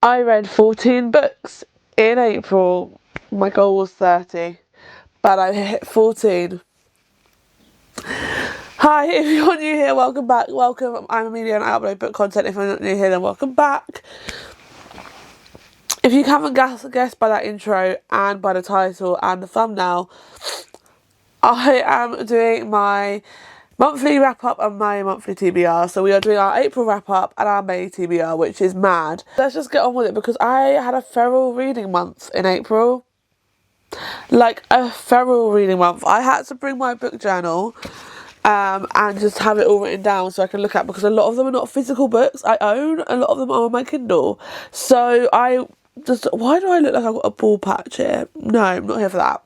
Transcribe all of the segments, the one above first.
I read 14 books in April. My goal was 30, but I hit 14. Hi, if you're new here, welcome back. Welcome, I'm Amelia and I upload book content. If you're not new here, then welcome back. If you haven't guessed by that intro and by the title and the thumbnail, I am doing my monthly wrap-up and my monthly TBR. So we are doing our April wrap-up and our May TBR, which is mad. Let's just get on with it because I had a feral reading month in April. Like a feral reading month. I had to bring my book journal and just have it all written down so I can look at, because a lot of them are not physical books I own, a lot of them are on my Kindle. So why do I look like I've got a ball patch here? No, I'm not here for that.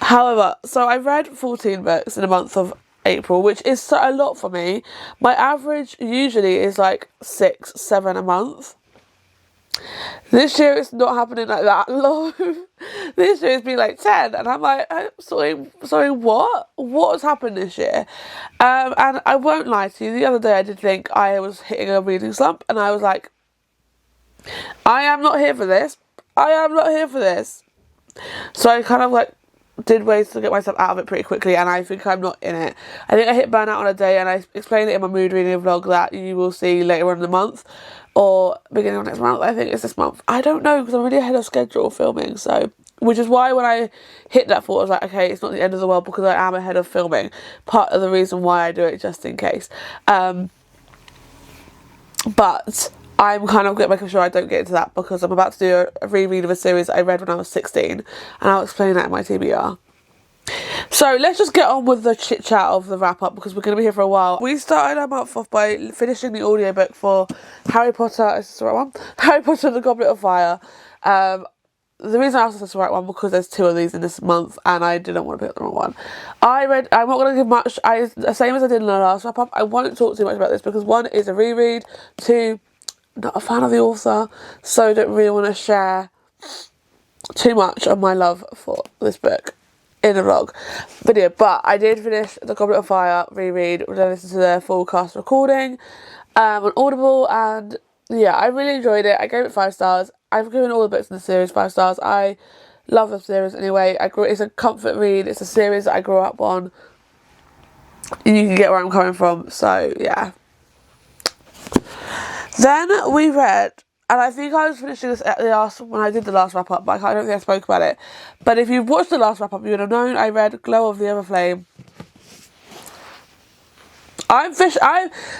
However, so I read 14 books in the month of April, which is a lot for me. My average usually is like 6, 7 a month. This year it's not happening like that low. This year it's been like 10, and I'm like, sorry, what has happened this year? And I won't lie to you, the other day I did think I was hitting a reading slump, and I was like, I am not here for this. So I kind of like did ways to get myself out of it pretty quickly, and I think I'm not in it. I think I hit burnout on a day, and I explained it in my mood reading vlog that you will see later on in the month, or beginning of next month. I think it's this month. I don't know, because I'm really ahead of schedule filming, so, which is why when I hit that thought, I was like, okay, it's not the end of the world, because I am ahead of filming. Part of the reason why I do it, just in case. But I'm kind of making sure I don't get into that, because I'm about to do a reread of a series I read when I was 16, and I'll explain that in my TBR. So let's just get on with the chit chat of the wrap up, because we're going to be here for a while. We started our month off by finishing the audiobook for Harry Potter. Is this the right one? Harry Potter and the Goblet of Fire. The reason I asked if it's the right one, because there's 2 of these in this month and I didn't want to pick the wrong one. I'm not going to give much, the same as I did in the last wrap up. I won't talk too much about this because 1 is a reread, 2, not a fan of the author, so don't really want to share too much of my love for this book in a vlog video. But I did finish the Goblet of Fire reread. We're going to listen to the full cast recording on Audible, and yeah, I really enjoyed it. I gave it 5 stars. I've given all the books in the series 5 stars. I love the series anyway. It's a comfort read. It's a series that I grew up on. You can get where I'm coming from. So yeah. Then we read, and I think I was finishing this at when I did the last wrap up, but I don't think I spoke about it. But if you've watched the last wrap up, you would have known I read Glow of the Everflame.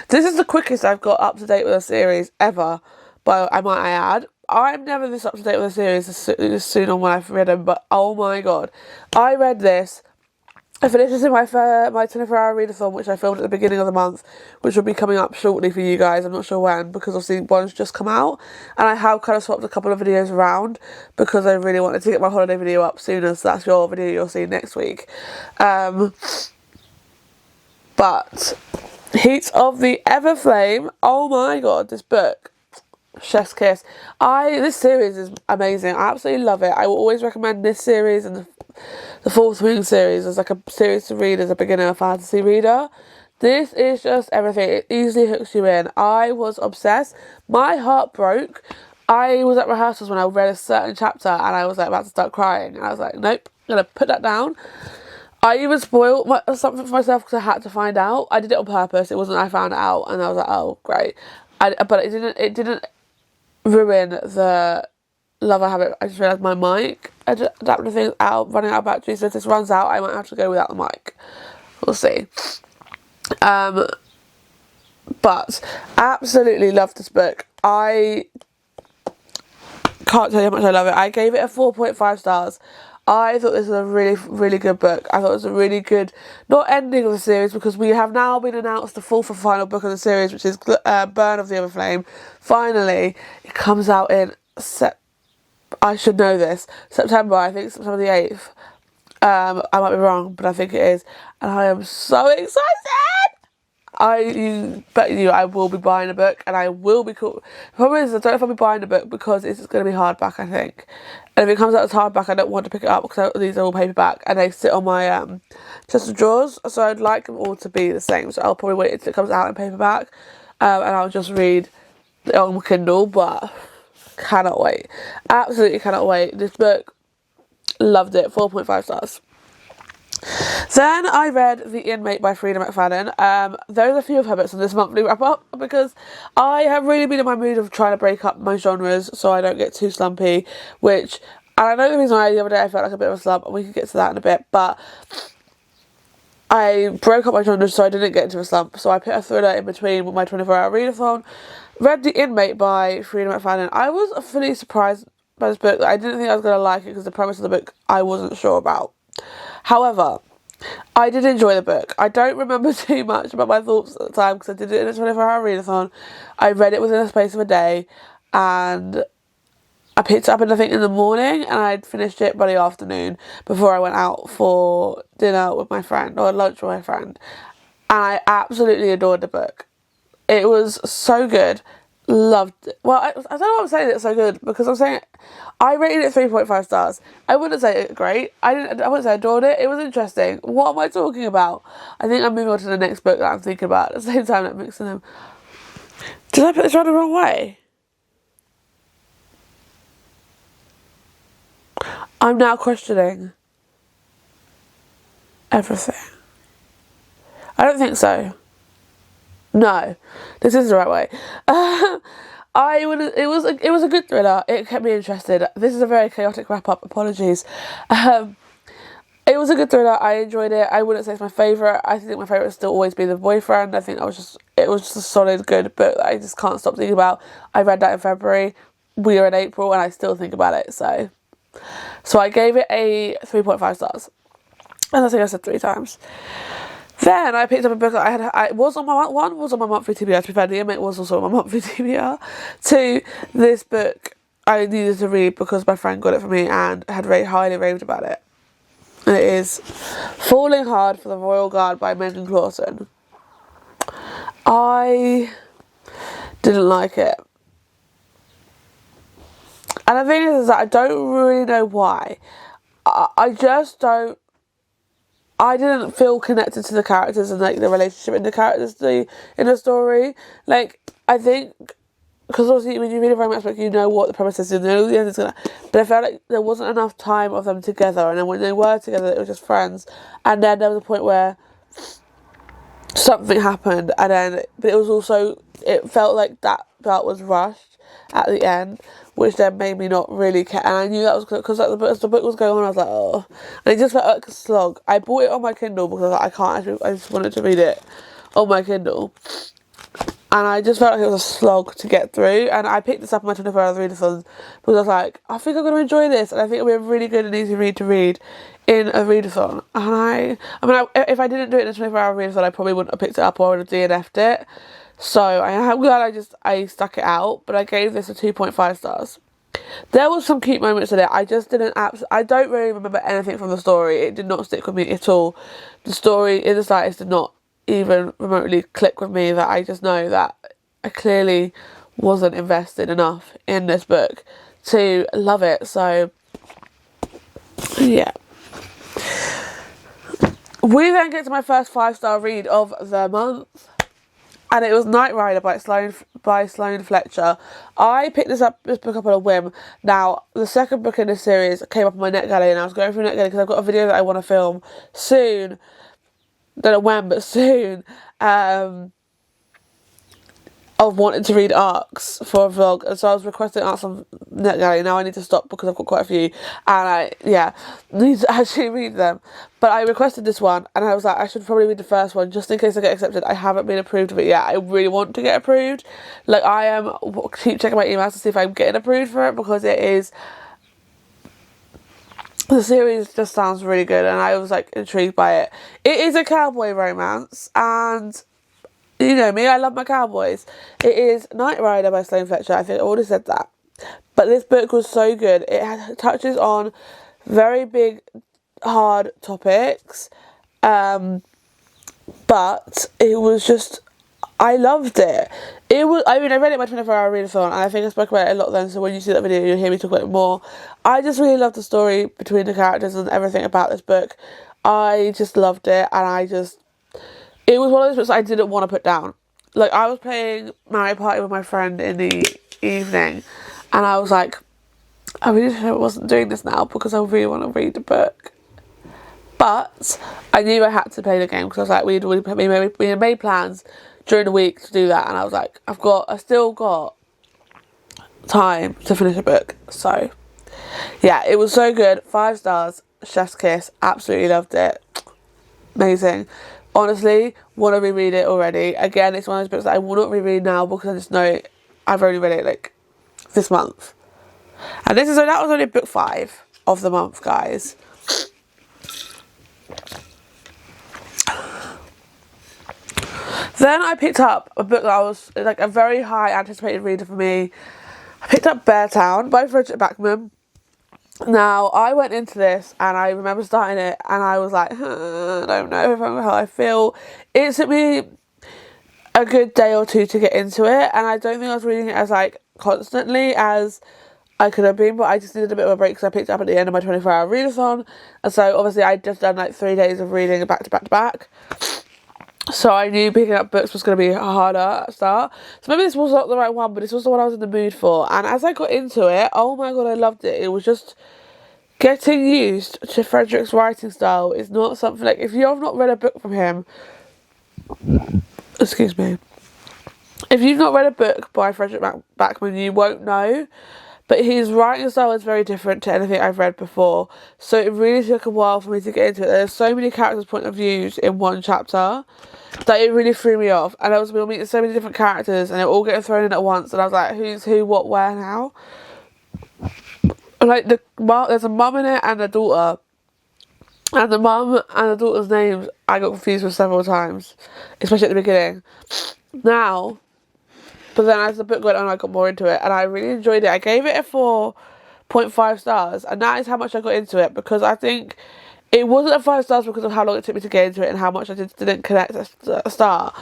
This is the quickest I've got up to date with a series ever, but I might add. I'm never this up to date with a series this soon on when I've read them, but oh my god. I read this. I finished this in my 24-hour readathon, which I filmed at the beginning of the month, which will be coming up shortly for you guys. I'm not sure when, because obviously one's just come out, and I have kind of swapped a couple of videos around because I really wanted to get my holiday video up sooner, so that's your video you'll see next week. But Heat of the Everflame, oh my god, this book, chef's kiss. This series is amazing. I absolutely love it. I will always recommend this series and the Fourth Wing series as like a series to read as a beginner fantasy reader. This is just everything. It easily hooks you in. I was obsessed. My heart broke. I was at rehearsals when I read a certain chapter and I was like about to start crying, and I was like, nope, I'm gonna put that down. I even spoiled something for myself because I had to find out. I did it on purpose. It wasn't I found out and I was like, oh great. But it didn't ruin the love I have it. I just realised my mic adapting things out, running out of battery, so if this runs out I might have to go without the mic. We'll see. But absolutely love this book. I can't tell you how much I love it. I gave it a 4.5 stars. I thought this was a really, really good book. I thought it was a really good, not ending of the series, because we have now been announced the 4th and final book of the series, which is Burn of the Everflame. Finally, it comes out in I should know this. September, I think September the 8th. I might be wrong, but I think it is. And I am so excited! I will be buying a book, and I will be cool. The problem is, I don't know if I'll be buying a book because it's going to be hardback, I think. And if it comes out as hardback, I don't want to pick it up because these are all paperback and they sit on my chest of drawers. So I'd like them all to be the same. So I'll probably wait until it comes out in paperback, and I'll just read on Kindle, but cannot wait. Absolutely cannot wait. This book, loved it. 4.5 stars. Then I read The Inmate by Frida McFadden. There's a few of her books in this monthly wrap up because I have really been in my mood of trying to break up my genres so I don't get too slumpy, and I know the reason why the other day I felt like a bit of a slump, and we can get to that in a bit, but I broke up my genres so I didn't get into a slump. So I put a thriller in between with my 24-hour readathon. Read The Inmate by Frida McFadden. I was fully surprised by this book. I didn't think I was going to like it because the premise of the book I wasn't sure about. However, I did enjoy the book. I don't remember too much about my thoughts at the time because I did it in a 24-hour readathon. I read it within a space of a day, and I picked it up I think in the morning, and I'd finished it by the afternoon before I went out for dinner with my friend, or lunch with my friend. And I absolutely adored the book. It was so good. Loved it. Well, I don't know why I'm saying it's so good, because I'm saying I rated it 3.5 stars. I wouldn't say it great. I wouldn't say I adored it. It was interesting. What am I talking about? I think I'm moving on to the next book that I'm thinking about at the same time that I'm mixing them. Did I put this around the wrong way? I'm now questioning everything. I don't think so. No, this is the right way. It was a good thriller. It kept me interested. This is a very chaotic wrap up. Apologies. It was a good thriller. I enjoyed it. I wouldn't say it's my favourite. I think my favourite would still always be The Boyfriend. I think it was just a solid, good book that I just can't stop thinking about. I read that in February. We are in April, and I still think about it. So I gave it a 3.5 stars. And I think I said 3 times. Then I picked up a book that I was on my monthly TBR. To be fair, The Inmate was also on my monthly TBR. 2, this book I needed to read because my friend got it for me and had very highly raved about it. And it is Falling Hard for the Royal Guard by Megan Clawson. I didn't like it. And the thing is that I don't really know why. I just don't. I didn't feel connected to the characters and like the relationship in the characters in the story. Like, I think because obviously when you read a romance book, you know what the premise is, you know the end is gonna. But I felt like there wasn't enough time of them together, and then when they were together, it was just friends. And then there was a point where something happened, but it was also, it felt like that was rushed at the end, which then made me not really care. And I knew that was because as the book was going on, I was like, oh, and it just felt like a slog. I bought it on my Kindle because I was like, I can't actually, I just wanted to read it on my Kindle, and I just felt like it was a slog to get through. And I picked this up on my 24-hour readathon because I was like, I think I'm going to enjoy this, and I think it'll be a really good and easy read to read in a readathon. And if I didn't do it in a 24-hour readathon, I probably wouldn't have picked it up, or I would have DNF'd it. So I'm glad I stuck it out, but I gave this a 2.5 stars. There was some cute moments in it. I just didn't I don't really remember anything from the story. It did not stick with me at all. The story in the slightest did not even remotely click with me. That I just know that I clearly wasn't invested enough in this book to love it. So yeah. We then get to my first 5-star read of the month, and it was Knight Rider by Sloane Fletcher. I picked this book up on a whim. Now, the second book in this series came up on my NetGalley, and I was going through NetGalley because I've got a video that I want to film soon. Don't know when, but soon. Of wanting to read arcs for a vlog, and so I was requesting arcs on NetGalley. Now I need to stop because I've got quite a few, and I need to actually read them. But I requested this one, and I was like, I should probably read the first one just in case I get accepted. I haven't been approved of it yet. I really want to get approved. Like, keep checking my emails to see if I'm getting approved for it, because the series just sounds really good, and I was like intrigued by it. It is a cowboy romance, and you know me, I love my cowboys. It is Knight Rider by Sloane Fletcher. I think I already said that. But this book was so good. It touches on very big, hard topics. But it was just, I loved it. I read it in my 24-hour readathon, and I think I spoke about it a lot then, so when you see that video, you'll hear me talk about it more. I just really loved the story between the characters and everything about this book. I just loved it, and it was one of those books I didn't want to put down. like, I was playing Mario Party with my friend in the evening, and I was like, I really wish I wasn't doing this now because I really want to read the book. But I knew I had to play the game because I was like, we had made plans during the week to do that, and I was like, I still got time to finish a book. So yeah, it was so good. 5 stars, chef's kiss, absolutely loved it. Amazing. Honestly, want to reread it already. Again, it's one of those books that I will not reread now because I just know I've only read it like this month. And that was only book 5 of the month, guys. Then I picked up a book that was like a very high anticipated reader for me. I picked up Beartown by Frederick Backman. Now, I went into this and I remember starting it and I was like, I don't know how I feel. It took me a good day or two to get into it, and I don't think I was reading it as like constantly as I could have been, but I just needed a bit of a break because I picked it up at the end of my 24-hour readathon, and so obviously I'd just done like 3 days of reading back to back to back. So I knew picking up books was going to be harder at the start. So maybe this was not the right one, but this was the one I was in the mood for. And as I got into it, oh my god, I loved it. It was just getting used to Frederick's writing style is not something like, if you have not read a book from him, excuse me, if you've not read a book by Frederick Backman, you won't know. But his writing style is very different to anything I've read before. So it really took a while for me to get into it. There's so many characters' point of views in one chapter that it really threw me off. And I was meeting so many different characters and they were all getting thrown in at once. And I was like, who's who, what, where, and how? Like, there's a mum in it and a daughter. And the mum and the daughter's names I got confused with several times. Especially at the beginning. Now... But then as the book went on, I got more into it, and I really enjoyed it. I gave it a 4.5 stars, and that is how much I got into it, because I think it wasn't a 5 stars because of how long it took me to get into it and how much I didn't connect at the start.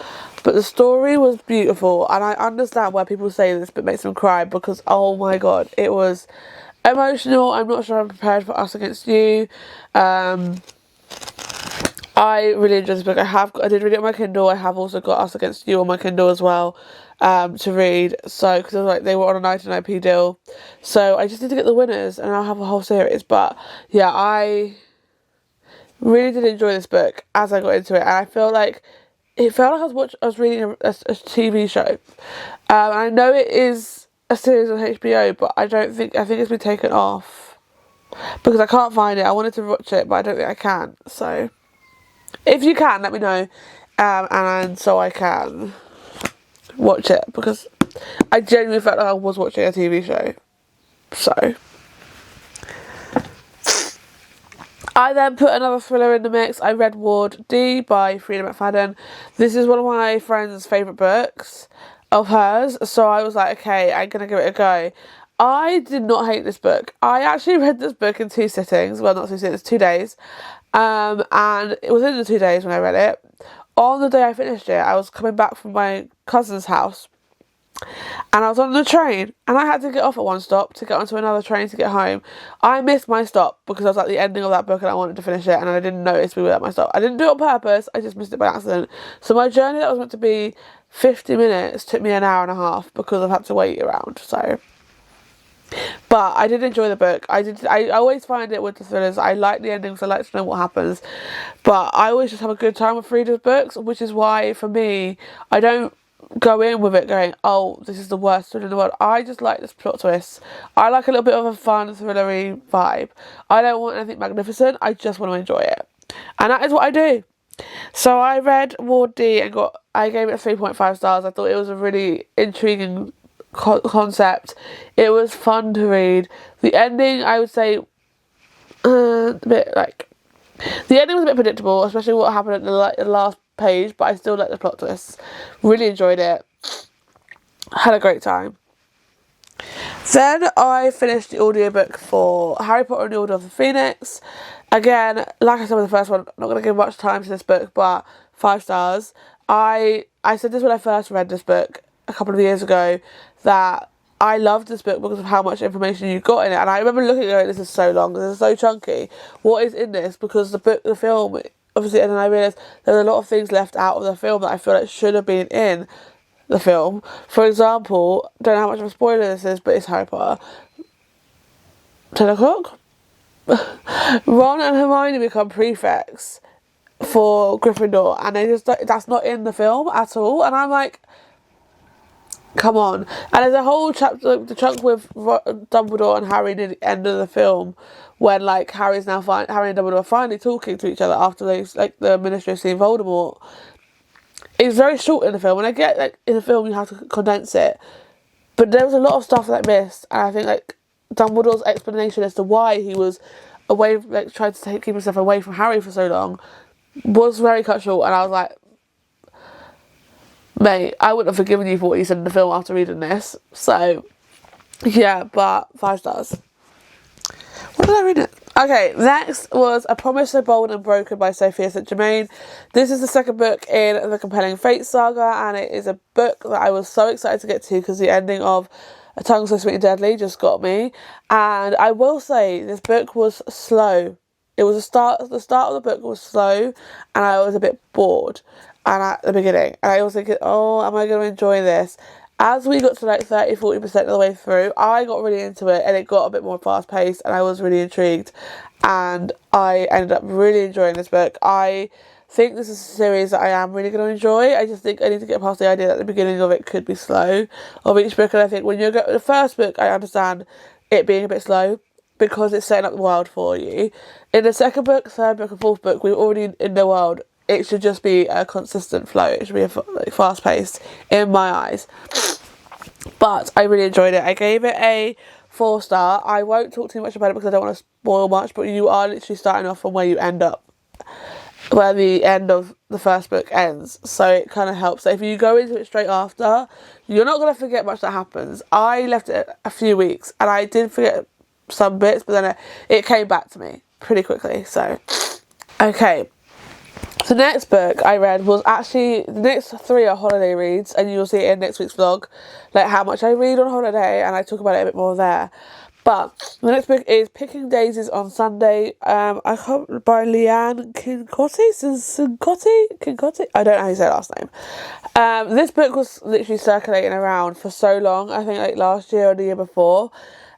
But the story was beautiful, and I understand why people say this book makes them cry, because oh my god, it was emotional. I'm not sure I'm prepared for Us Against You. I really enjoyed this book. I did read it on my Kindle. I have also got Us Against You on my Kindle as well, to read. So, because I was like, they were on a 99p deal. So I just need to get the winners and I'll have a whole series. But yeah, I really did enjoy this book as I got into it. And I felt like I was reading a TV show. I know it is a series on HBO, but I think it's been taken off because I can't find it. I wanted to watch it, but I don't think I can. So if you can, let me know, and so I can watch it, because I genuinely felt like I was watching a TV show. So I then put another thriller in the mix. I read Ward D by Frida McFadden. This is one of my friend's favourite books of hers, so I was like, okay, I'm going to give it a go. I did not hate this book. I actually read this book in 2 sittings. Well, not 2 sittings, 2 days. And it was in the 2 days when I read it. On the day I finished it, I was coming back from my cousin's house. And I was on the train. And I had to get off at one stop to get onto another train to get home. I missed my stop because I was at the ending of that book and I wanted to finish it. And I didn't notice we were at my stop. I didn't do it on purpose. I just missed it by accident. So my journey that was meant to be 50 minutes took me an hour and a half because I've had to wait around. So... But I did enjoy the book. I always find it with the thrillers, I like the endings, I like to know what happens. But I always just have a good time with Frida's books, which is why, for me, I don't go in with it going, oh, this is the worst thriller in the world. I just like this plot twist. I like a little bit of a fun, thrillery vibe. I don't want anything magnificent, I just want to enjoy it. And that is what I do. So I read Ward D and I gave it a 3.5 stars. I thought it was a really intriguing concept. It was fun to read. The ending, I would say, the ending was a bit predictable, especially what happened at the last page, but I still liked the plot twists. Really enjoyed it. Had a great time. Then I finished the audiobook for Harry Potter and the Order of the Phoenix. Again, like I said with the first one, I'm not going to give much time to this book, but 5 stars. I said this when I first read this book a couple of years ago, that I loved this book because of how much information you got in it. And I remember looking at it, this is so long, this is so chunky. What is in this? Because the film, obviously, and then I realised there were a lot of things left out of the film that I feel like should have been in the film. For example, don't know how much of a spoiler this is, but it's Harry Potter. 10 o'clock? Ron and Hermione become prefects for Gryffindor, and they just, that's not in the film at all, and I'm like, come on. And there's a whole chapter, like, the chunk with Dumbledore and Harry near the end of the film, when like Harry and Dumbledore are finally talking to each other after they, like, the Ministry of seeing Voldemort. It's very short in the film, and I get, like, in the film you have to condense it, but there was a lot of stuff that I missed, and I think, like, Dumbledore's explanation as to why he was away, like, trying to keep himself away from Harry for so long, was very cut short, and I was like, mate, I wouldn't have forgiven you for what you said in the film after reading this. So, yeah, but 5 stars. What did I read it? Okay, next was A Promise So Bold and Broken by Sophia St. Germain. This is the second book in the compelling Fate saga, and it is a book that I was so excited to get to because the ending of A Tongue So Sweet and Deadly just got me. And I will say, this book was slow. It was the start of the book was slow, and I was a bit bored. And at the beginning, and I was thinking, oh, am I going to enjoy this? As we got to like 30-40% of the way through, I got really into it, and it got a bit more fast paced, and I was really intrigued, and I ended up really enjoying this book. I think this is a series that I am really going to enjoy. I just think I need to get past the idea that the beginning of it could be slow, of each book, and I think when you go the first book, I understand it being a bit slow, because it's setting up the world for you. In the second book, third book, and fourth book, we're already in the world. It should just be a consistent flow. It should be fast paced in my eyes. But I really enjoyed it. I gave it a 4-star. I won't talk too much about it because I don't want to spoil much, but you are literally starting off from where you end up, where the end of the first book ends. So it kind of helps. So if you go into it straight after, you're not going to forget much that happens. I left it a few weeks and I did forget some bits, but then it came back to me pretty quickly. So, okay. The next book I read was actually, the next 3 are holiday reads, and you'll see it in next week's vlog, like how much I read on holiday, and I talk about it a bit more there. But the next book is Picking Daisies on Sunday, by Laing Kincotti? I don't know how you say her last name. This book was literally circulating around for so long, I think like last year or the year before,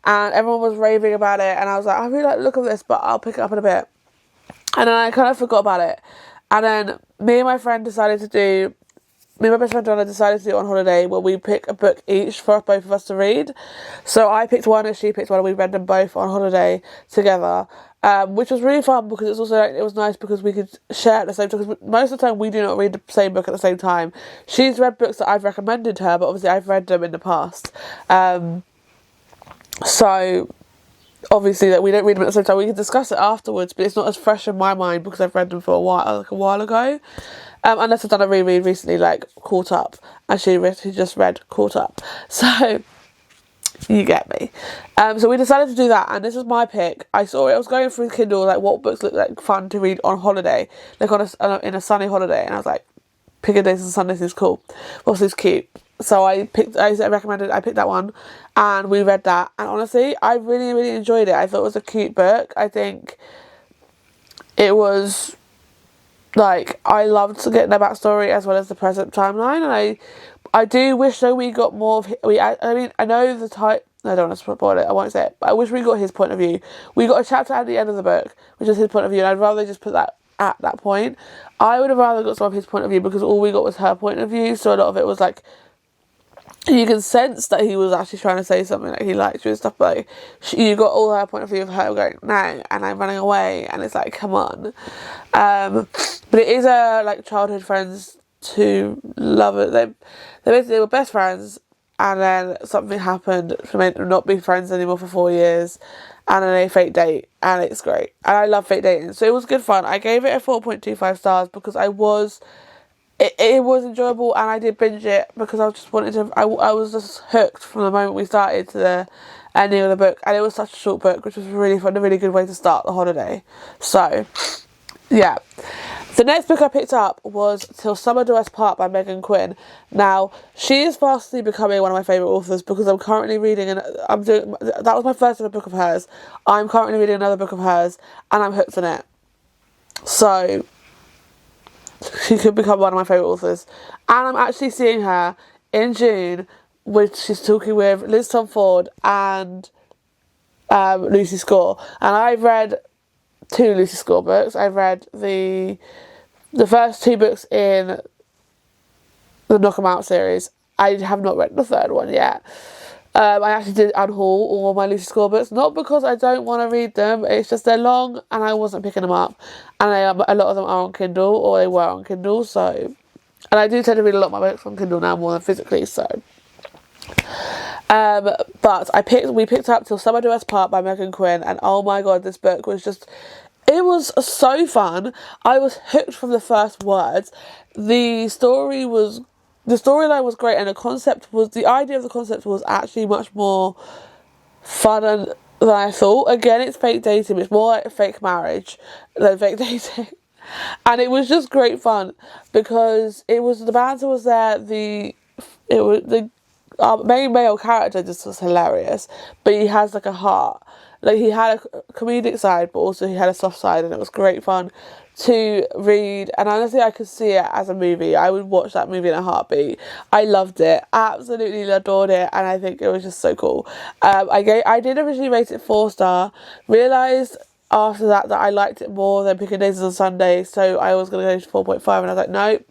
and everyone was raving about it, and I was like, I really like the look of this, but I'll pick it up in a bit. And then I kind of forgot about it. And then me and my best friend Donna decided to do it on holiday, where we pick a book each for both of us to read. So I picked one and she picked one, and we read them both on holiday together, which was really fun because it's also, it was nice because we could share at the same time, because most of the time we do not read the same book at the same time. She's read books that I've recommended to her, but obviously I've read them in the past. So obviously that we don't read them at the same time. We can discuss it afterwards, but it's not as fresh in my mind because I've read them for a while ago. Unless I've done a reread recently, like Caught Up, and she just read Caught Up. So you get me. So we decided to do that, and this was my pick. I saw it. I was going through Kindle, like what books look like fun to read on holiday, like in a sunny holiday, and I was like, Picking Daisies on Sundays is cool. What's this cute? So I picked that one, and we read that, and honestly, I really, really enjoyed it. I thought it was a cute book. I think it was, like, I loved getting their backstory as well as the present timeline, and I do wish though we got more of, I mean, I know the type, I don't want to spoil it, I won't say it, but I wish we got his point of view. We got a chapter at the end of the book, which is his point of view, and I'd rather just put that at that point. I would have rather got some of his point of view, because all we got was her point of view, so a lot of it was like, you can sense that he was actually trying to say something, like he liked you and stuff, but like, you got all her point of view of her going, no, and I'm running away, and it's like, come on. But it is like childhood friends to love it. They were best friends, and then something happened for them to not be friends anymore for 4 years, and then they fake date, and it's great. And I love fake dating, so it was good fun. I gave it a 4.25 stars because it was enjoyable, and I did binge it because I just wanted to. I was just hooked from the moment we started to the ending of the book, and it was such a short book, which was really fun, a really good way to start the holiday. So, yeah. The next book I picked up was Till Summer Do Us Part by Megan Quinn. Now, she is fastly becoming one of my favourite authors because I'm currently reading, that was my first ever book of hers. I'm currently reading another book of hers, and I'm hooked on it. So she could become one of my favourite authors. And I'm actually seeing her in June, which she's talking with Liz Tom Ford and Lucy Score. And I've read 2 Lucy Score books. I've read the first 2 books in the Knock 'Em Out series. I have not read the 3rd one yet. I actually did unhaul all of my Lucy Score books, not because I don't want to read them, it's just they're long and I wasn't picking them up, and a lot of them are on Kindle, or they were on Kindle, so, and I do tend to read a lot of my books on Kindle now more than physically, so. But we picked up Till Summer Do Us Part by Megan Quinn, and oh my god, this book was just, it was so fun. I was hooked from the first words. The storyline was great, and the idea of the concept was actually much more fun than I thought. Again, it's fake dating, it's more like fake marriage than fake dating. And it was just great fun, because the banter was there, the main male character just was hilarious, but he has like a heart. Like, he had a comedic side, but also he had a soft side, and it was great fun to read. And honestly, I could see it as a movie. I would watch that movie in a heartbeat. I loved it, absolutely adored it, and I think it was just so cool. I did originally rate it 4-star, realised after that I liked it more than Picking Daisies on Sunday, so I was going to go to 4.5, and I was like, nope.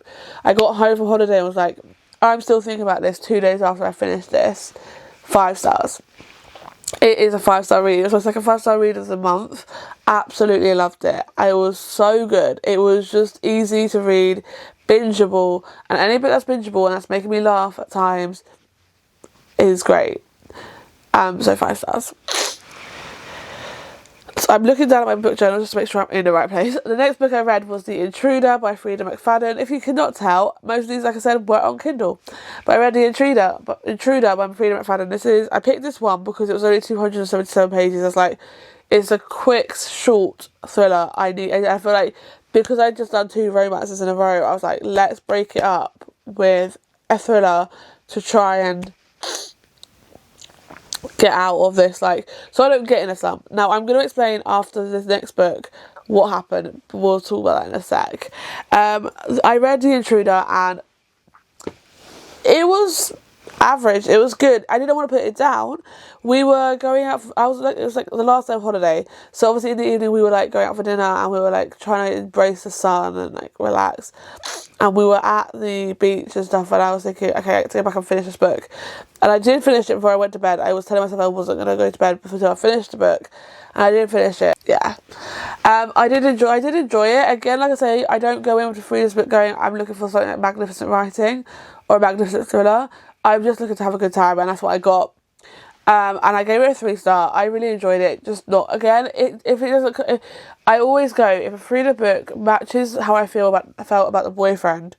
I got home from holiday and was like, I'm still thinking about this 2 days after I finished this. 5 stars. It is a 5-star read. It was like a 5-star read of the month. Absolutely loved it. It was so good. It was just easy to read, bingeable, and any book that's bingeable and that's making me laugh at times is great. So 5 stars. So I'm looking down at my book journal just to make sure I'm in the right place. The next book I read was The Intruder by Frida McFadden. If you cannot tell, most of these, like I said, were on Kindle. But I read The Intruder by Frida McFadden. I picked this one because it was only 277 pages. I was like, it's a quick, short thriller. I feel like, because I'd just done 2 romances in a row, I was like, let's break it up with a thriller to try and get out of this, so I don't get in a slump. Now, I'm going to explain after this next book what happened. We'll talk about that in a sec. I read The Intruder, and it was average. It was good. I didn't want to put it down. We were going out, it was like the last day of holiday, so obviously in the evening we were like going out for dinner, and we were like trying to embrace the sun and like relax, and we were at the beach and stuff, and I was thinking, okay, I have to go back and finish this book. And I did finish it before I went to bed. I was telling myself I wasn't going to go to bed until I finished the book, and I did finish it. Yeah. I did enjoy it. Again, like I say, I don't go in with Frida's book going, I'm looking for something like magnificent writing or a magnificent thriller. I'm just looking to have a good time, and that's what I got. And I gave it a 3-star. I really enjoyed it. Just not, again, I always go, if a Frida book matches how I felt about the boyfriend,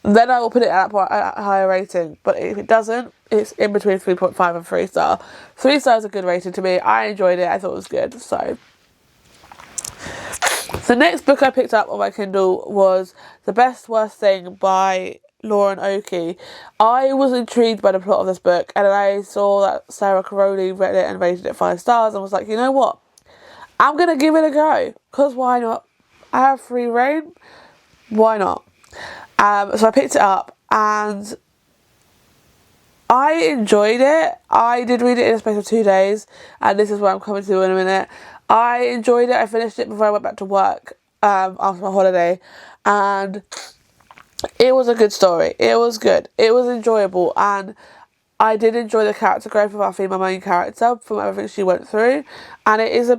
then I will put it at a higher rating. But if it doesn't, it's in between 3.5 and 3-star. 3 stars is a good rating to me. I enjoyed it. I thought it was good. So the next book I picked up on my Kindle was The Best Worst Thing by Lauren Oakey. I was intrigued by the plot of this book, and then I saw that Sarah Caroli read it and rated it 5 stars, and was like, you know what? I'm going to give it a go, because why not? I have free reign. Why not? So I picked it up, and I enjoyed it. I did read it in a space of 2 days, and this is where I'm coming to in a minute. I enjoyed it. I finished it before I went back to work after my holiday, and it was a good story. It was good. It was enjoyable, and I did enjoy the character growth of our female main character from everything she went through, and it is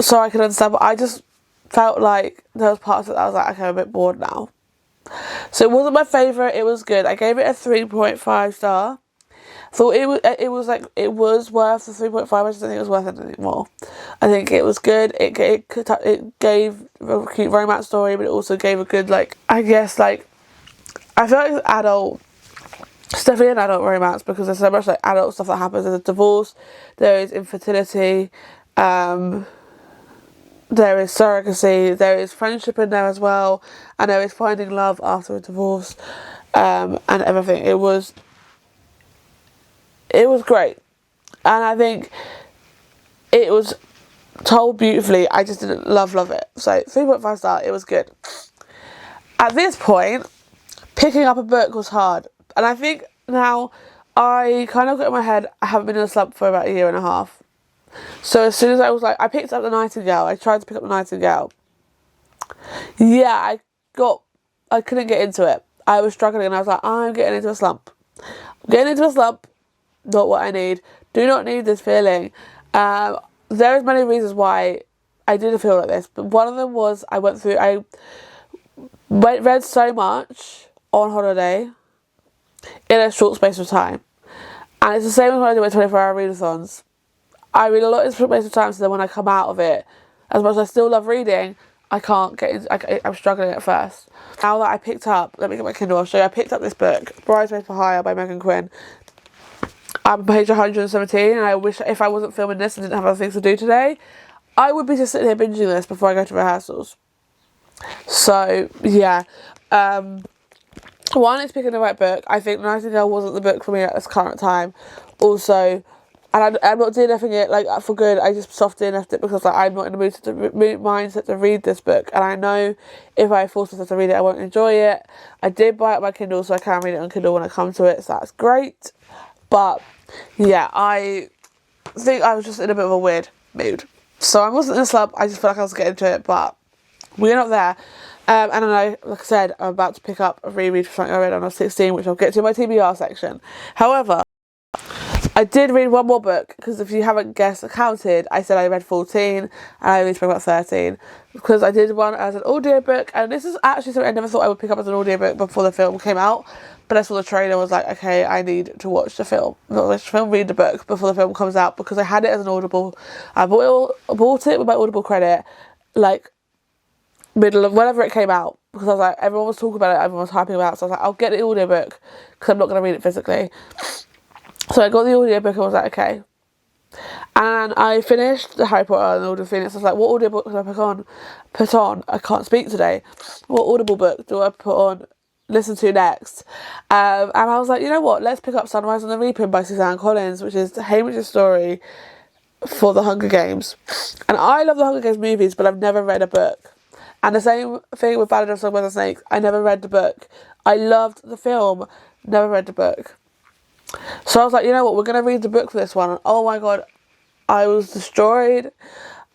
so I can understand, but I just felt like there was parts that I was like, okay, I'm a bit bored now. So it wasn't my favourite. It was good. I gave it a 3.5 star. Thought it was worth the 3.5. I just don't think it was worth anything more. I think it was good. It gave a cute romance story, but it also gave a good, I feel like it's adult. It's definitely an adult romance, because there's so much adult stuff that happens. There's a divorce, there is infertility, there is surrogacy, there is friendship in there as well, and there is finding love after a divorce, and everything. It was great, and I think it was told beautifully. I just didn't love it. So 3.5 star. It was good. At this point, picking up a book was hard, And I think now I kind of got in my head, I haven't been in a slump for about a year and a half. So as soon as I was like, I picked up The Nightingale. I tried to pick up The Nightingale. Yeah, I couldn't get into it. I was struggling and I was like, I'm getting into a slump. I'm getting into a slump. Not what I need. Do not need this feeling. There's many reasons why I didn't feel like this, but one of them was I read so much on holiday in a short space of time. And it's the same as when I do my 24-hour readathons. I read a lot in a short space of time, so then when I come out of it, as much as I still love reading, I can't get into, I'm struggling at first. Now that I picked up, let me get my Kindle, I'll show you. I picked up this book, Bridesmaids for Hire by Megan Quinn. I'm on page 117, and I wish if I wasn't filming this and didn't have other things to do today, I would be just sitting here binging this before I go to rehearsals. So, yeah. One, it's picking the right book. I think Nightingale wasn't the book for me at this current time. Also, and I'm not DNFing it like for good. I just soft DNF'd it because like I'm not in the mindset to read this book, and I know if I force myself to read it, I won't enjoy it. I did buy it on my Kindle, so I can read it on Kindle when I come to it, so that's great. But yeah, I think I was just in a bit of a weird mood. So I wasn't in a slump. I just felt like I was getting into it, but we're not there. And then like I said, I'm about to pick up a reread for something I read when I was 16, which I'll get to in my TBR section. However, I did read one more book, because if you haven't counted, I said I read 14, and I only spoke about 13, because I did one as an audiobook, and this is actually something I never thought I would pick up as an audiobook before the film came out, but I saw the trailer and was like, okay, I need to watch the film, read the book before the film comes out, because I had it as an Audible. I bought it with my Audible credit, like, middle of whenever it came out, because I was like, everyone was talking about it, everyone was hyping about it, so I was like, I'll get the audiobook, because I'm not going to read it physically. So I got the audiobook and I was like, okay. And I finished the Harry Potter and the Order of Phoenix. I was like, what audiobook can I put on? I can't speak today. What Audible book do I listen to next? And I was like, you know what? Let's pick up Sunrise on the Reaping by Suzanne Collins, which is Hamish's story for The Hunger Games. And I love the Hunger Games movies, but I've never read a book. And the same thing with Ballad of Songbirds and Snakes. I never read the book. I loved the film, never read the book. So I was like, you know what, we're going to read the book for this one. And oh my god, I was destroyed.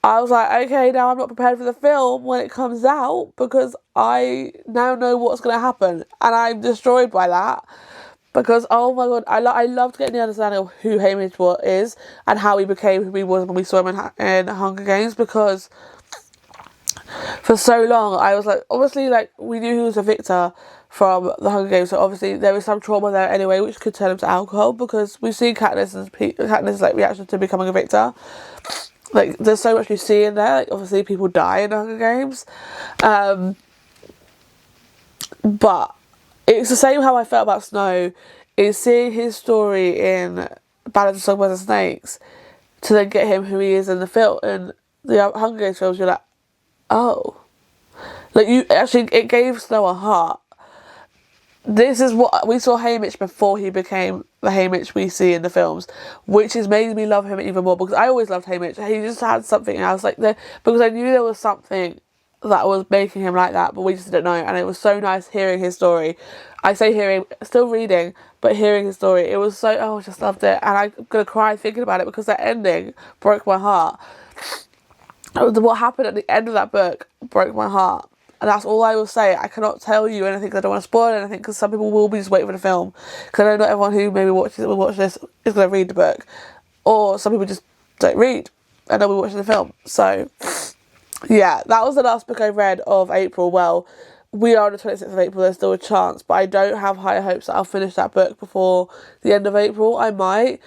I was like, okay, now I'm not prepared for the film when it comes out, because I now know what's going to happen. And I'm destroyed by that. Because, oh my god, I loved getting the understanding of who Hamish is and how he became who he was when we saw him in Hunger Games. Because for so long, I was like, obviously, like, we knew he was a victor from the Hunger Games, so obviously there was some trauma there anyway, which could turn him to alcohol, because we've seen Katniss's like reaction to becoming a victor. Like, there's so much you see in there. Like, obviously people die in the Hunger Games, but it's the same how I felt about Snow, is seeing his story in Ballad of Songbirds and Snakes to then get him who he is in the film, in the Hunger Games films. You're like, oh, like, you actually, it gave Snow a heart. This is what we saw Hamish before he became the Hamish we see in the films, which has made me love him even more, because I always loved Hamish. He just had something else, like, because I knew there was something that was making him like that, but we just didn't know. And it was so nice hearing his story. I say hearing, still reading, but hearing his story, it was so, I just loved it. And I'm gonna cry thinking about it, because that ending broke my heart. What happened at the end of that book broke my heart. And that's all I will say. I cannot tell you anything because I don't want to spoil anything, because some people will be just waiting for the film. Because I know not everyone who maybe will watch this is going to read the book. Or some people just don't read and they'll be watching the film. So, yeah, that was the last book I read of April. Well, we are on the 26th of April, there's still a chance. But I don't have higher hopes that I'll finish that book before the end of April. I might,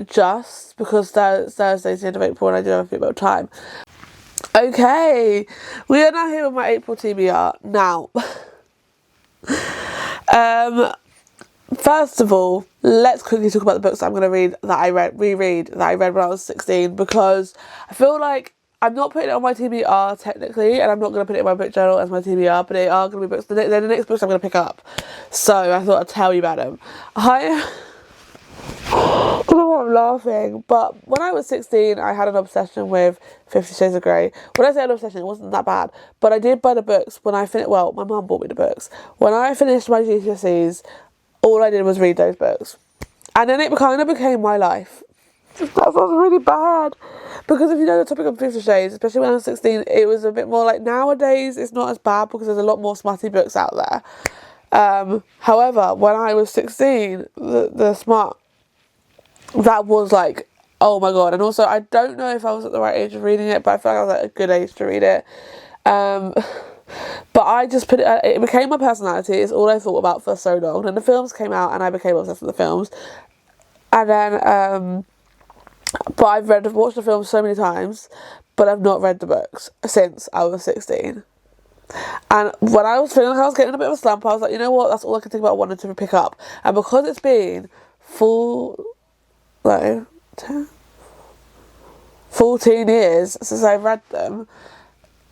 just because Thursday's the end of April and I do have a bit of time. Okay, we are now here with my April TBR. Now, first of all, let's quickly talk about the books that I'm going to read, that I reread when I was 16, because I feel like I'm not putting it on my TBR technically, and I'm not going to put it in my book journal as my TBR, but they are going to be books. They're the next books I'm going to pick up, so I thought I'd tell you about them. I don't know why I'm laughing, but when I was 16, I had an obsession with 50 Shades of Grey. When I say an obsession, it wasn't that bad, but I did buy the books when I finished. Well, my mum bought me the books. When I finished my GCSEs, all I did was read those books. And then it kind of became my life. That sounds really bad. Because if you know the topic of 50 Shades, especially when I was 16, it was a bit more like, nowadays it's not as bad because there's a lot more smutty books out there. However, when I was 16, the smut, that was like, oh my god. And also, I don't know if I was at the right age of reading it, but I feel like I was at a good age to read it. But I just put it became my personality. It's all I thought about for so long. And the films came out and I became obsessed with the films. And then, but I've watched the films so many times, but I've not read the books since I was 16. And when I was feeling like I was getting a bit of a slump, I was like, you know what, that's all I can think about, I wanted to pick up. And because it's been 14 years since I've read them,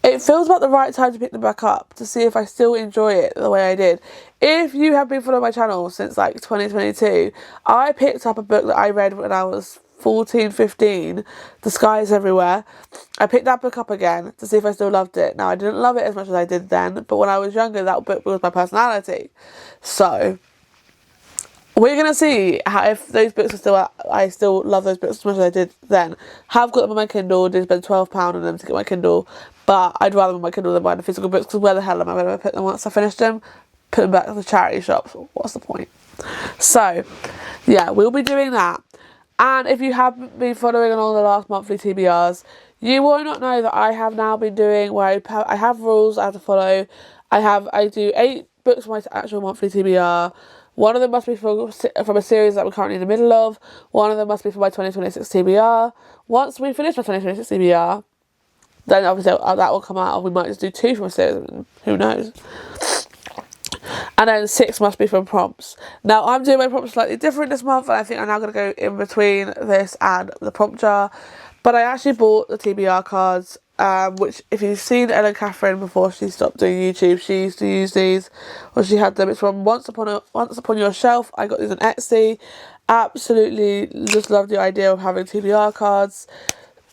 it feels about the right time to pick them back up to see if I still enjoy it the way I did. If you have been following my channel since like 2022, I picked up a book that I read when I was 14, 15, The Sky is Everywhere. I picked that book up again to see if I still loved it. Now, I didn't love it as much as I did then, but when I was younger, that book was my personality. So, we're going to see how, if those books are still, I still love those books as much as I did then. Have got them on my Kindle, did spend £12 on them to get my Kindle, but I'd rather on my Kindle than buy the physical books, because where the hell am I going to put them once I finish them? Put them back to the charity shops. What's the point? So, yeah, we'll be doing that. And if you haven't been following along the last monthly TBRs, you will not know that I have now been doing where I have rules I have to follow. I do 8 books for my actual monthly TBR. One of them must be from a series that we're currently in the middle of. One of them must be for my 2026 TBR. Once we finish my 2026 TBR, then obviously that will come out. We might just do 2 from a series. Who knows? And then 6 must be from prompts. Now, I'm doing my prompts slightly different this month, and I think I'm now going to go in between this and the prompt jar. But I actually bought the TBR cards, which, if you've seen Ellen Catherine before she stopped doing YouTube, she used to use these, or she had them. It's from Once Upon Your Shelf. I got these on Etsy. Absolutely just love the idea of having TBR cards.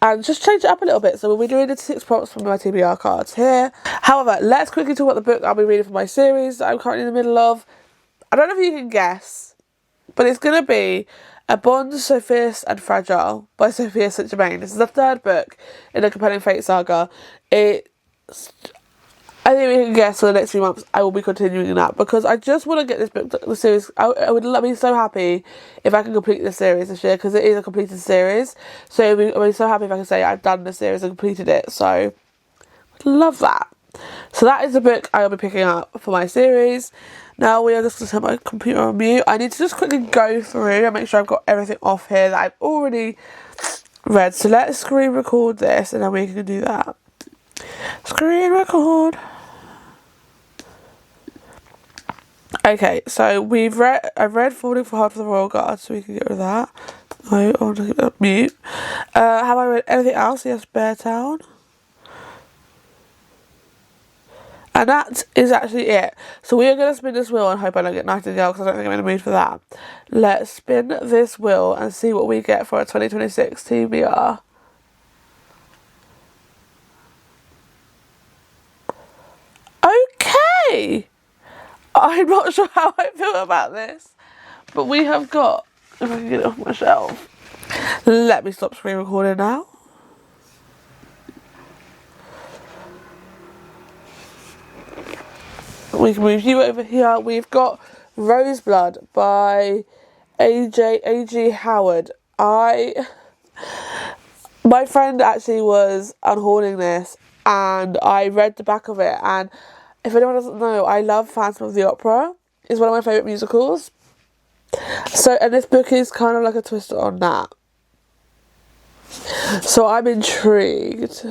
And just change it up a little bit. So we'll be doing the 6 prompts from my TBR cards here. However, let's quickly talk about the book I'll be reading for my series that I'm currently in the middle of. I don't know if you can guess, but it's going to be A Bond So Fierce and Fragile by Sophia St. Germain. This is the 3rd book in the Compelling Fate saga. I think we can guess for the next few months I will be continuing that, because I just want to get this book, the series. I would be so happy if I can complete this series this year, because it is a completed series. So I'd be so happy if I can say I've done the series and completed it. So I'd love that. So that is the book I will be picking up for my series. Now we are just going to set my computer on mute. I need to just quickly go through and make sure I've got everything off here that I've already read. So let's screen record this and then we can do that. Screen record. Okay, so I've read Falling for Hard for the Royal Guard, so we can get rid of that. I want to keep that mute. Have I read anything else? Yes, Bear Town. And that is actually it. So we are going to spin this wheel and hope I don't get Nightingale, because I don't think I'm in the mood for that. Let's spin this wheel and see what we get for a 2026 TBR. Okay! I'm not sure how I feel about this, but we have got, if I can get it off my shelf. Let me stop screen recording now. We can move you over here. We've got Roseblood by A.G. Howard. My friend actually was unhorning this, and I read the back of it, and if anyone doesn't know, I love Phantom of the Opera. It's one of my favourite musicals. So, and this book is kind of like a twist on that. So I'm intrigued.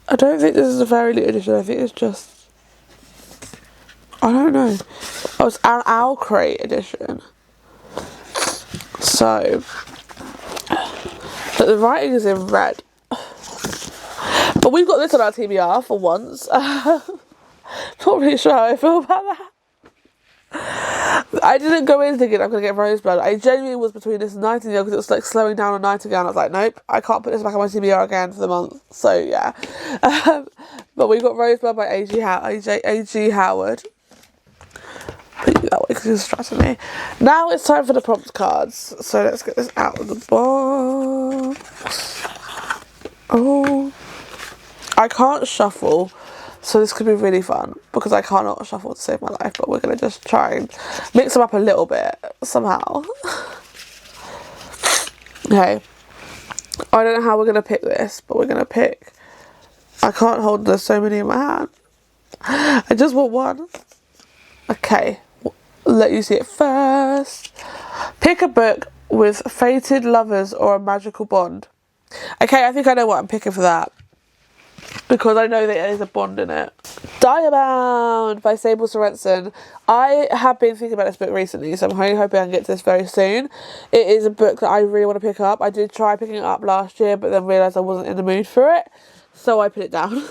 I don't think this is a Fairy Loot edition. I think it's just, I don't know. Oh, it's an Owl Crate edition. So, but the writing is in red. But we've got this on our TBR for once. Not really sure how I feel about that. I didn't go in thinking I'm going to get Roseblood. I genuinely was between this and Nightingale, because it was like slowing down on Nightingale. And I was like, nope, I can't put this back on my TBR again for the month. So yeah. But we got Roseblood by A.G. Howard. Put you that way because you're distracting me. Now it's time for the prompt cards. So let's get this out of the box. Oh, I can't shuffle, so this could be really fun because I cannot shuffle to save my life, but we're going to just try and mix them up a little bit somehow. Okay, I don't know how we're going to pick this, but we're going to pick, I can't hold, there's so many in my hand. I just want one. Okay, let you see it first. Pick a book with fated lovers or a magical bond. Okay, I think I know what I'm picking for that, because I know that there's a bond in it. Diabound by Sable Sorensen. I have been thinking about this book recently, so I'm really hoping I can get to this very soon. It is a book that I really want to pick up. I did try picking it up last year, but then realised I wasn't in the mood for it, so I put it down.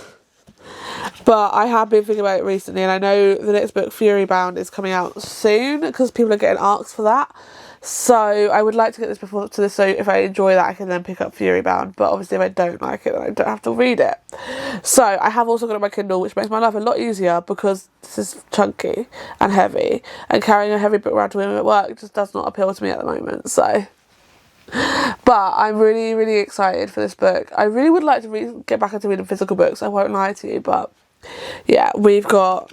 But I have been thinking about it recently, and I know the next book, Fury Bound, is coming out soon because people are getting asked for that. So I would like to get this before to this, so if I enjoy that I can then pick up Fury Bound. But obviously if I don't like it, then I don't have to read it. So I have also got it on my Kindle, which makes my life a lot easier because this is chunky and heavy, and carrying a heavy book around to women at work just does not appeal to me at the moment. So, but I'm really, really excited for this book. I really would like to get back into reading physical books, I won't lie to you, but yeah, we've got,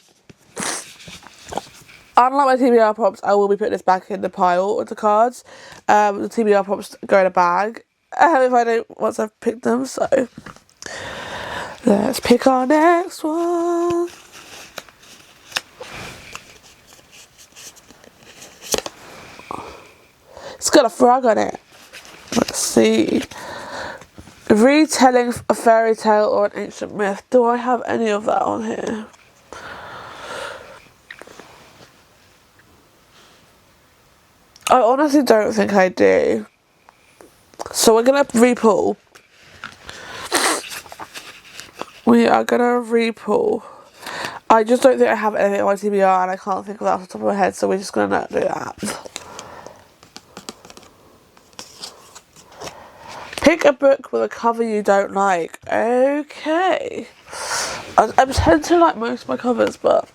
unlike my TBR prompts, I will be putting this back in the pile of the cards. The TBR prompts go in a bag if I don't, once I've picked them. So let's pick our next one. It's got a frog on it. Let's see. Retelling a fairy tale or an ancient myth. Do I have any of that on here? I honestly don't think I do. So we're going to re-pull. We are going to re-pull. I just don't think I have anything on my TBR, and I can't think of that off the top of my head, so we're just going to not do that. Pick a book with a cover you don't like. Okay. I tend to like most of my covers, but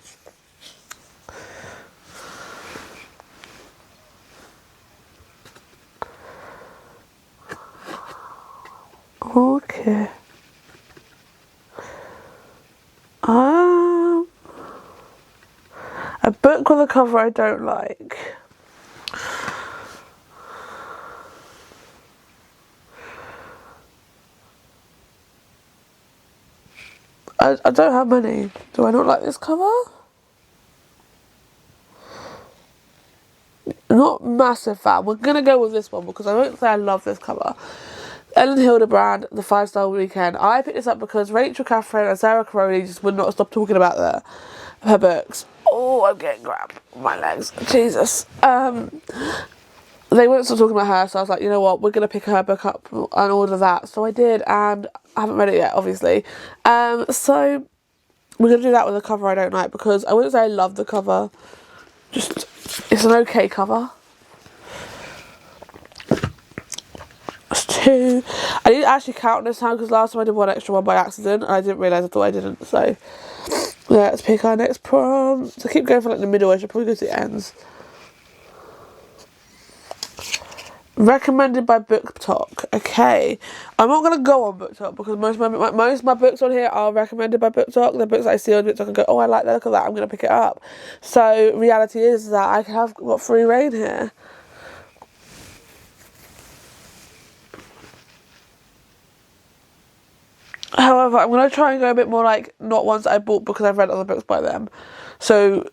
okay. A book with a cover I don't like. I don't have many. Do I not like this cover? Not massive fan. We're going to go with this one because I won't say I love this cover. Ellen Hildebrand, The 5-Star Weekend. I picked this up because Rachel Catherine and Sarah Caroli just would not stop talking about her books. Oh, I'm getting grabbed on my legs. Jesus. They wouldn't stop talking about her, so I was like, you know what, we're going to pick her book up and order that. So I did, and I haven't read it yet, obviously. So we're going to do that with a cover I don't like, because I wouldn't say I love the cover. Just, it's an okay cover. That's 2. I didn't actually count this time, because last time I did one extra one by accident, and I didn't realise, I thought I didn't. So let's pick our next prompt. So I keep going for like the middle, I should probably go to the ends. Recommended by BookTok. Okay, I'm not gonna go on BookTok because most of my books on here are recommended by BookTok. The books that I see on BookTok and go, oh, I like the look of that, I'm gonna pick it up. So reality is that I have got free reign here. However, I'm gonna try and go a bit more like not ones that I bought because I've read other books by them. So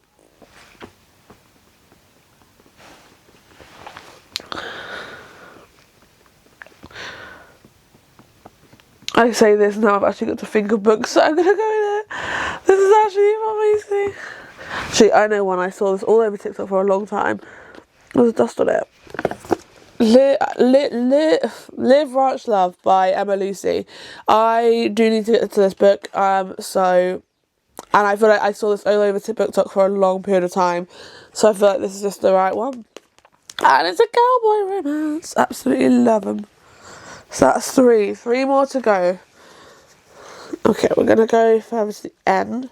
I say this now, I've actually got to think of books, so I'm going to go in there. This is actually amazing. Actually, I know one, I saw this all over TikTok for a long time. There's dust on it. Live, Ranch, Love by Emma Lucy. I do need to get to this book, and I feel like I saw this all over TikTok for a long period of time, so I feel like this is just the right one. And it's a cowboy romance. Absolutely love them. So that's 3. 3 more to go. Okay, we're going to go further to the end.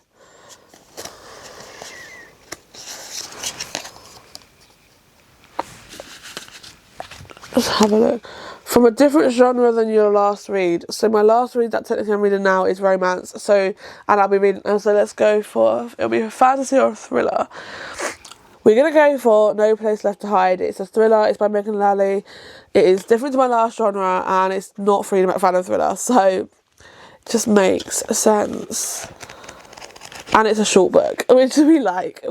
Let's have a look. From a different genre than your last read. So my last read that technically I'm reading now is romance. So, and I'll be reading, so let's go for, it'll be a fantasy or a thriller. We're going to go for No Place Left to Hide. It's a thriller. It's by Megan Lally. It is different to my last genre, and it's not Freedom McFadden thriller. So, it just makes sense. And it's a short book, which we like.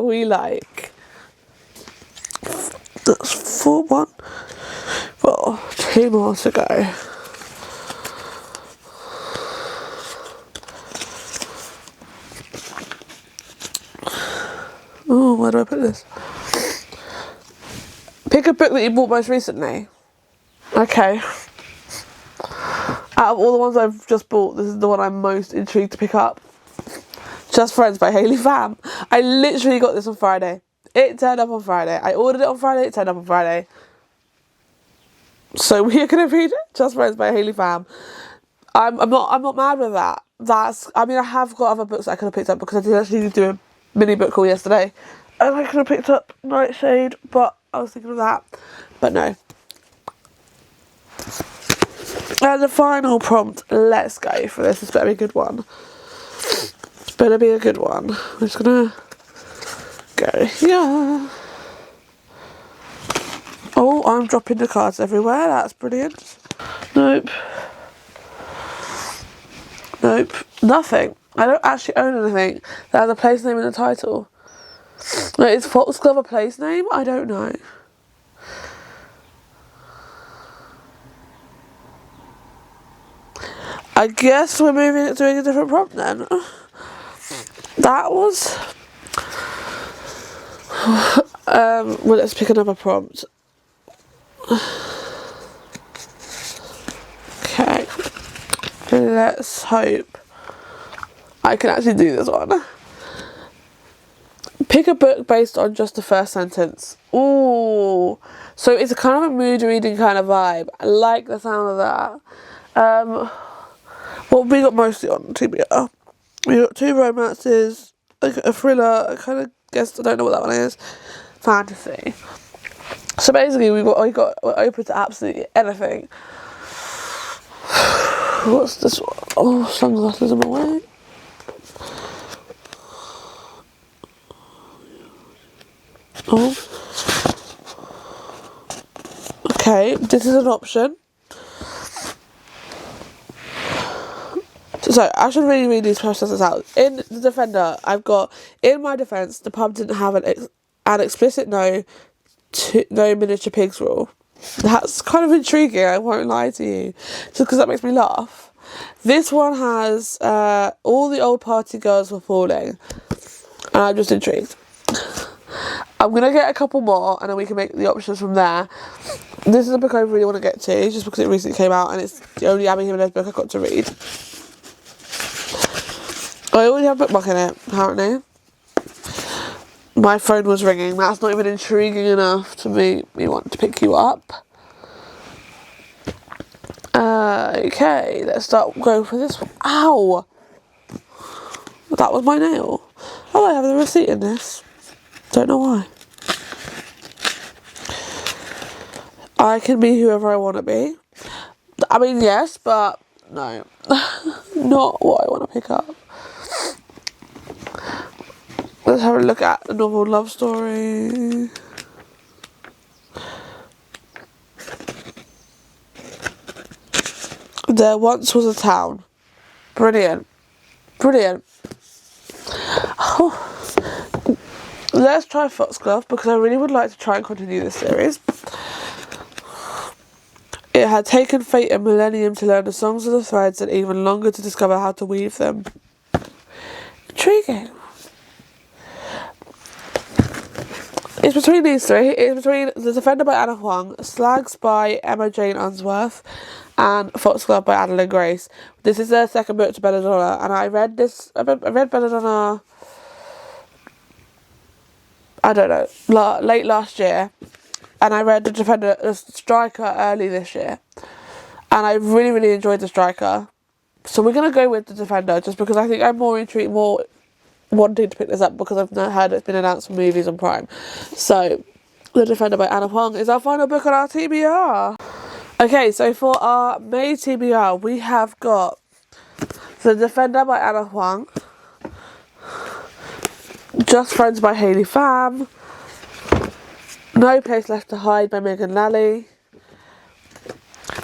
That's 4-1. Well, 2 more to go. Oh, where do I put this? Pick a book that you bought most recently. Okay. Out of all the ones I've just bought, this is the one I'm most intrigued to pick up. Just Friends by Hayley Pham. I literally got this on Friday. It turned up on Friday. I ordered it on Friday, it turned up on Friday. So we are going to read Just Friends by Hayley Pham. I'm not mad with that. I have got other books that I could have picked up because I did actually do a mini book haul yesterday. And I could have picked up Nightshade, but I was thinking of that. But no. And the final prompt, let's go for this. This better be a good one. It's better be a good one. I'm just going to go here. Oh, I'm dropping the cards everywhere. That's brilliant. Nope. Nothing. I don't actually own anything that has a place name in the title. No, is Foxglove a place name? I don't know. I guess we're moving it to a different prompt then. That was... well, let's pick another prompt. Okay. Let's hope I can actually do this one. Pick a book based on just the first sentence. Ooh. So it's a kind of a mood reading kind of vibe. I like the sound of that. What we got mostly on TBR. We got 2 romances, a thriller, I kind of guess, I don't know what that one is. Fantasy. So basically we're open to absolutely anything. What's this one? Oh, sunglasses in my way. Oh. Okay, this is an option. So I should really read these processes out. In the Defender, I've got, in my defence, the pub didn't have an explicit no miniature pigs rule. That's kind of intriguing, I won't lie to you, just because that makes me laugh. This one has all the old party girls were falling, and I'm just intrigued. I'm going to get a couple more, and then we can make the options from there. This is a book I really want to get to, just because it recently came out, and it's the only Abby Jimenez book I got to read. I already have a bookmark in it, apparently. My phone was ringing. That's not even intriguing enough to make me want to pick you up. Okay, let's start going for this one. Ow! That was my nail. Oh, I have the receipt in this. Don't know why. I can be whoever I want to be. I mean, yes, but no. Not what I want to pick up. Let's have a look at the novel Love Story. There Once Was a Town. Brilliant. Brilliant. Oh. Let's try Foxglove, because I really would like to try and continue this series. It had taken fate a millennium to learn the songs of the threads and even longer to discover how to weave them. Intriguing. It's between these three. It's between The Defender by Anna Huang, Slags by Emma Jane Unsworth, and Foxglove by Adeline Grace. This is their second book to Belladonna, and I read Belladonna, I don't know, late last year, and I read The Striker early this year, and I really, really enjoyed The Striker. So we're going to go with The Defender, just because I think I'm more intrigued, more wanting to pick this up, because I've heard it's been announced for movies on Prime. So The Defender by Anna Huang is our final book on our TBR. Okay, so for our May TBR, we have got The Defender by Anna Huang, Just Friends by Hayley Pham, No Place Left to Hide by Megan Lally,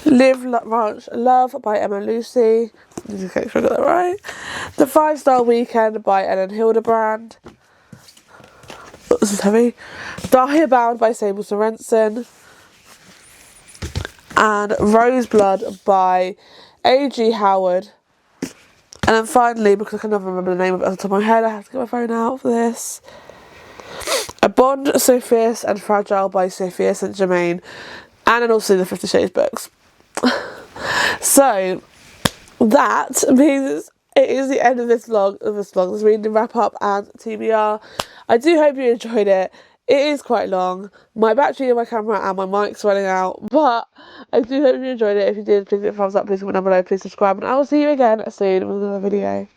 Live, Ranch, Love by Emma Lucy, just make sure I got that right, The 5-Star Weekend by Ellen Hildebrand, this is heavy, Dahlia Bound by Sable Sorensen, and Roseblood by A.G. Howard. And then finally, because I can never remember the name of it off the top of my head, I have to get my phone out for this. A Bond So Fierce and Fragile by Sophia St. Germain, and then also the 50 Shades books. So that means it is the end of this vlog, this reading wrap up and TBR. I do hope you enjoyed it. It is quite long. My battery in my camera and my mic's running out, but I do hope you enjoyed it. If you did, please give it a thumbs up, please comment down below, please subscribe, and I will see you again soon with another video.